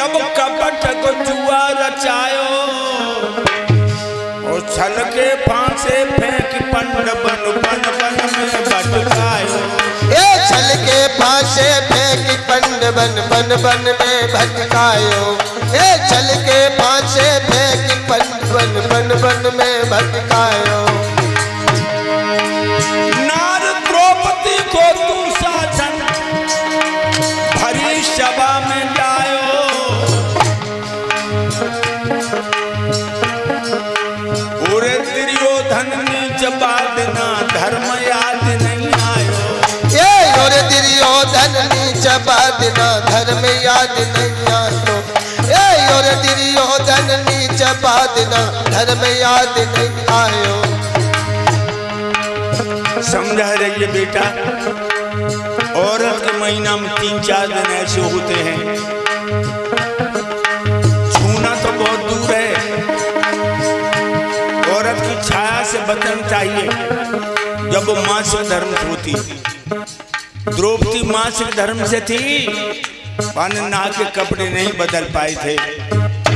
जब कपट को जुआ रचायो और छल के फांसे फेंक पंड बन बन बन में भटकायो। ए छल के फांसे फेंक पंड बन बन बन में भटकायो। ए छल के फांसे फेंक पंड बन बन बन में भटकायो। नार द्रौपदी को तू शासन भरी सभा में लायो। पूरे दुर्योधन नीच बादना धर्म याद नहीं आयो। ये और दुर्योधन नीच बादना धर्म याद नहीं आयो। ये और दुर्योधन नीच बादना धर्म याद नहीं आयो। समझा रही है बेटा, औरत के महीना में 3-4 दिन ऐसे होते हैं, छूना तो बहुत दूर है। औरत की छाया से बचना चाहिए जब वो मासिक धर्म से होती। द्रौपदी मासिक धर्म से थी, पानी नहा के कपड़े नहीं बदल पाए थे,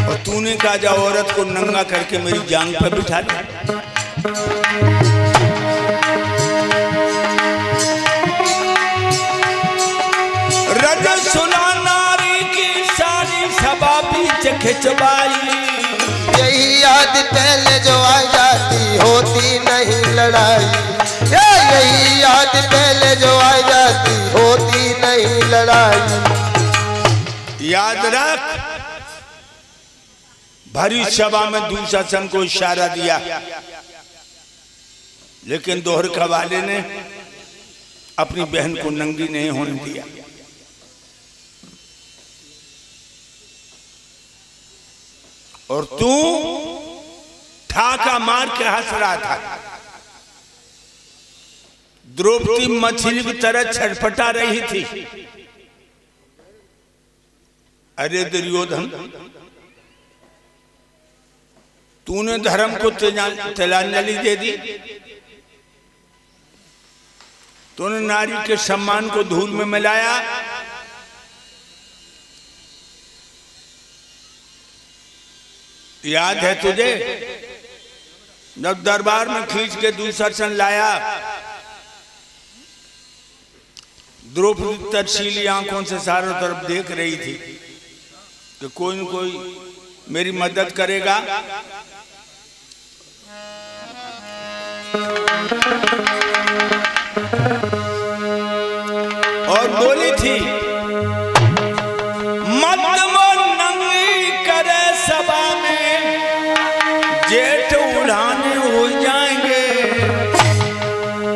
और तूने कहा जा औरत को नंगा करके मेरी जांग पर बिठा दे। रजस सुना नारी की सारी सभा बीच खिंचवाई। यही याद पहले जो आ जाती होती नहीं लड़ाई। यही याद पहले जो आ जाती होती नहीं लड़ाई। याद रख, भरी सभा में दुशासन को इशारा दिया, लेकिन दोहरका वाले ने अपनी बहन को नंगी नहीं होने दिया। और तू ठाका मार के हंस रहा था। द्रौपदी मछली की तरह छटपटा रही थी। अरे दुर्योधन, तूने धर्म को तिलांजलि दे दी, तूने नारी के सम्मान को धूल में मिलाया। याद है तुझे जब दरबार में खींच के दुशासन लाया, द्रौपदी तरसीली आंखों से चारों तरफ देख रही थी कि कोई न कोई मेरी मदद करेगा। और बोली थी, जेठ उड़ाने हो जाएंगे,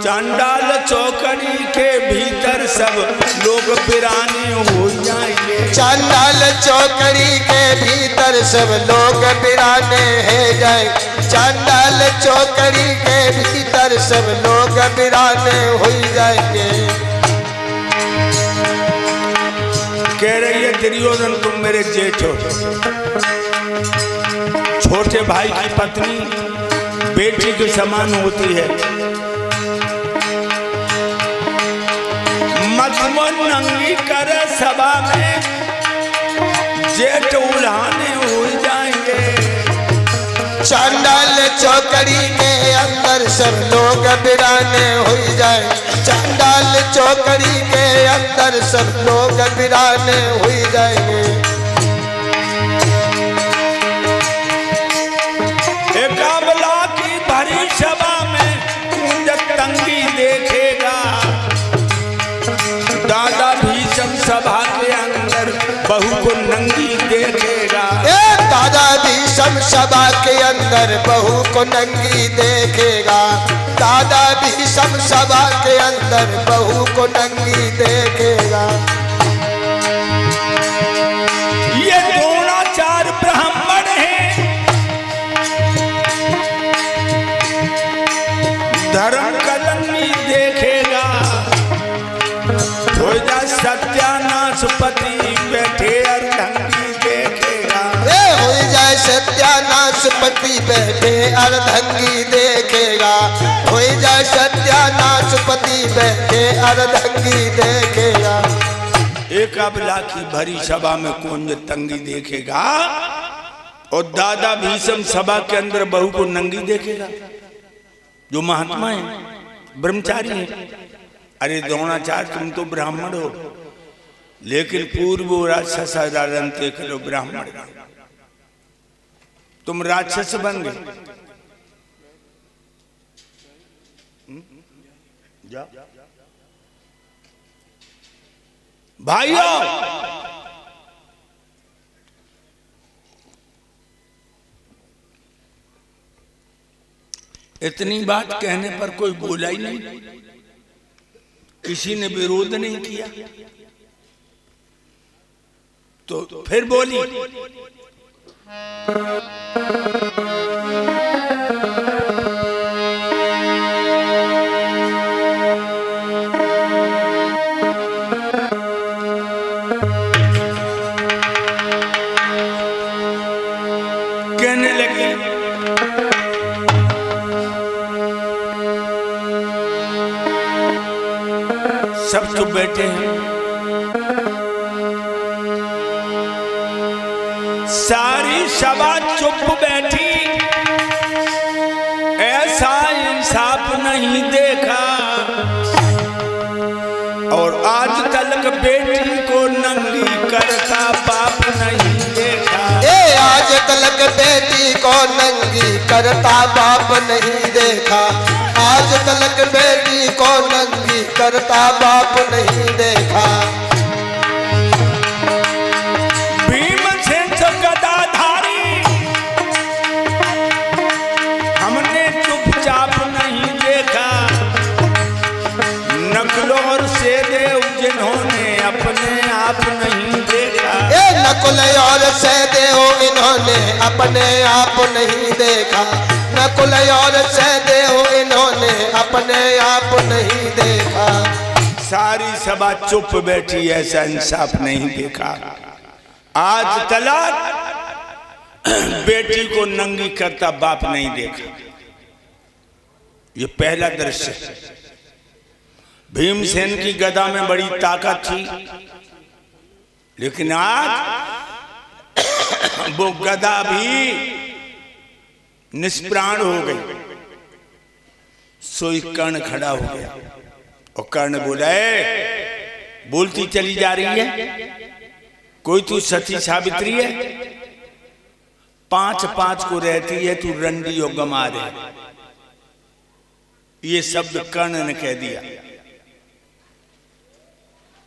चांडाल चौकड़ी के भीतर सब लोग बिराने हो जाएंगे। चांडाल चौकड़ी के भीतर सब लोग बिराने हैं जाए। चांडाल चौकड़ी के भीतर सब लोग बिराने हो जाएंगे। कह रही है दुर्योधन, तुम मेरे जेठ हो, छोटे भाई की पत्नी बेटी के समान होती है। मजमन नंगी कर सभा में जेठ उड़ाने हो जाएंगे। चांडाल चौकड़ी के अंदर सब लोग बिराने हो जाए। चांडाल चौकड़ी के अंदर सब लोग बिराने हो जाएंगे। एकाबला की भरी सभा में कुंज तंगी देखेगा। दादा भीषम सभा के अंदर बहू को नंगी देखेगा। दादा भीषम सभा के अंदर बहू को नंगी देखेगा। दादा भीषम सभा के अंदर बहू को नंगी देखेगा। ये द्रोणाचार्य ब्राह्मण है, धर्म कलंगी देखेगा। हो जा सत्यानाश पति बैठे अर्धंगी देखेगा। हो जाए सत्यानाश पति बैठे अर्धंगी देखेगा। हो जाए सत्यानाश पति बैठे अर्धंगी देखेगा। एक अबला की भरी सभा में कौन तंगी देखेगा, और दादा भीषम सभा के अंदर बहू को नंगी देखेगा? जो महात्मा है, ब्रह्मचारी है। अरे द्रोणाचार्य तुम तो ब्राह्मण हो, लेकिन पूर्व राक्षस करो ब्राह्मण, तुम राक्षस बन गए। भाइयों, इतनी बात कहने पर कोई बोला ही नहीं, किसी ने विरोध नहीं किया। तो फिर बोली, कहने लगी सब तो बैठे हैं, सारी सभा चुप बैठी, ऐसा इंसाफ नहीं देखा। और आज तक बेटी को नंगी करता बाप नहीं देखा। आज तक बेटी को नंगी करता बाप नहीं देखा। आज तक बेटी को नंगी करता बाप नहीं देखा। भीमसेन से गदाधारी हमने चुपचाप नहीं देखा। नकुल और सहदेव जिन्होंने अपने आप नहीं देखा। नकुल और सहदेव इन्होंने अपने आप नहीं देखा। नकुल और सहदेव इन्होंने अपने आप नहीं देखा। सारी सभा चुप बैठी, ऐसा इंसाफ नहीं देखा। आज तक बेटी को नंगी करता बाप नहीं देखा। ये पहला दृश्य। भीमसेन की गदा में बड़ी ताकत थी, लेकिन आज वो गदा भी निष्प्राण हो गई। सोई कर्ण खड़ा हो गया और कर्ण बोला, बोलती चली जा रही है, कोई तू सती सावित्री है, 5-5 को रहती है, तू रंडी और गंवार है। ये शब्द कर्ण ने कह दिया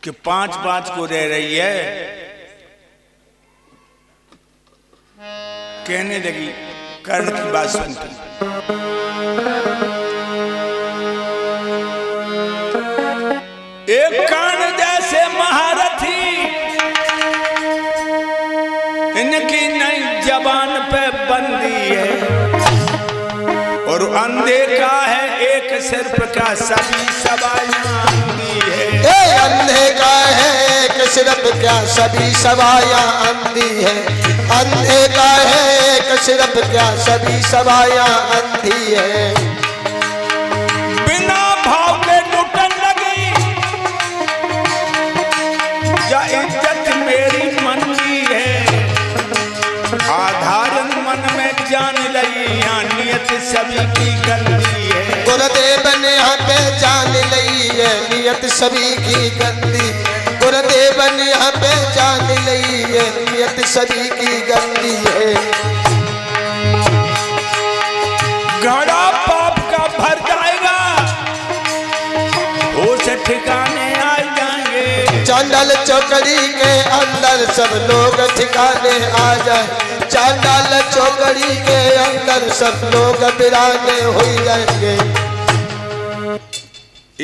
कि 5-5 को रह रही है। कहने लगी, कर्ण की बात सुनती, एक कर्ण जैसे महारथी, इनकी नई जबान पे बंदी है, और अंधे का है एक सिर्फ का सभी सवाइयां अंधी है। अंधे का है एक सिर्फ क्या सभी सवाइयां अंधी है। अंधे का है एक सिर्फ क्या सभी सवाइयां अंधी है। बिना भाव के लुटन लगी, या इज्जत मेरी मंदी है। आधारण मन में जान लई, या नियत सभी की गंदी है। गुरुदेव ने यहाँ पे जान लई है, नियत सभी की गंदी। गुरुदेव ने यहाँ पे जान लई है, नियत सभी की गंदी है। घड़ा पाप का भर जाएगा, होश ठिकाने आ जाएंगे। चांडाल चौकड़ी के अंदर सब लोग ठिकाने आ जाए। चांडाल चौकड़ी के अंदर सब लोग बिराने हो जाएंगे।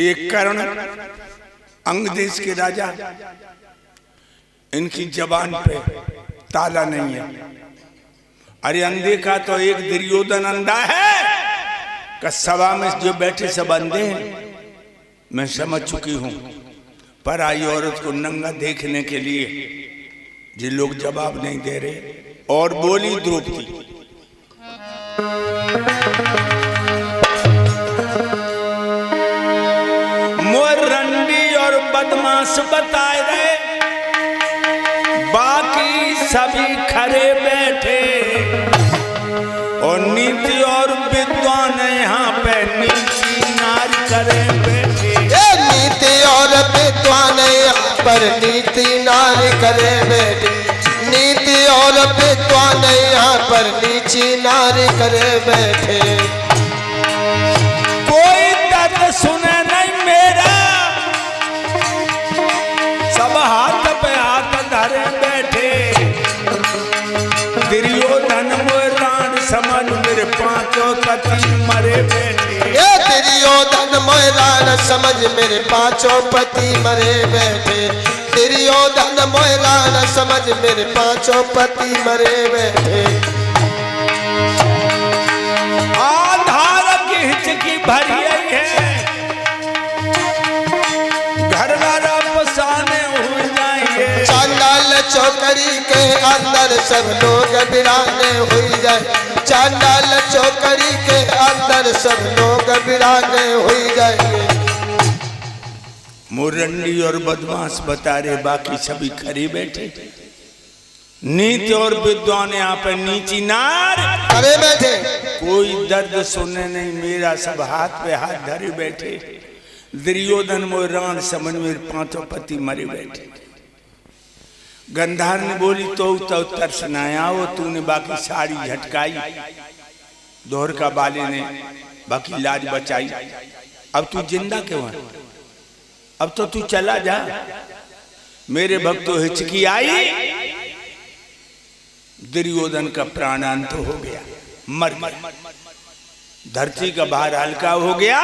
एक कर्ण अंग देश के राजा, इनकी जबान पे ताला नहीं है। अरे अंधे का तो एक दुर्योधन अंधा है का सभा में जो बैठे सब अंधे हैं, मैं समझ चुकी हूं। पर आई औरत को नंगा देखने के लिए ये लोग जवाब नहीं दे रहे। और बोली द्रौपदी, मोर रंडी और बदमाश बताए रहे, सभी खड़े बैठे और नीति और विद्वान यहाँ पे नीति नार करे बैठे। नीति और विद्वान यहाँ पर नीति नार करे बैठे। नीति और विद्वान यहाँ पर नीची नार करे बैठे। कोई दर्द सुने नहीं मेरा, सब हाथ पे हाथ धरे बैठे। दुर्योधन मोरान समझ मेरे पांचों पति मरे बैठे। ये दुर्योधन मोरान समझ मेरे पांचों पति मरे बैठे। दुर्योधन मोरान समझ मेरे पांचों पति मरे बैठे। आधार की हिचकी भरी है, घर घर फसाने हो जाएंगे। चांडाल चौकड़ी के अंदर सब लोग बिराने हो जाए। चांडाल चौकड़ी के अंदर सब लोग बिराने हो जाएंगे। मुरंडी और बदमाश बता रहे, बाकी सभी खड़े बैठे। नीति और विद्वान यहाँ पे नीची नार करे बैठे। कोई दर्द सुनने नहीं मेरा, सब हाथ पे हाथ धरे बैठे। दुर्योधन मोरान समझ मेरे पांचों पति मरे बैठे। गंधार ने बोली तो तरस न आया वो, तूने बाकी साड़ी झटकाई, दोहर का बाले ने बाकी लाज बचाई। अब तू जिंदा क्यों है? अब तो तू चला जा। मेरे भक्तों हिचकी आई, दुर्योधन का प्राणांत हो गया, मर गया। धरती का भार हल्का हो गया।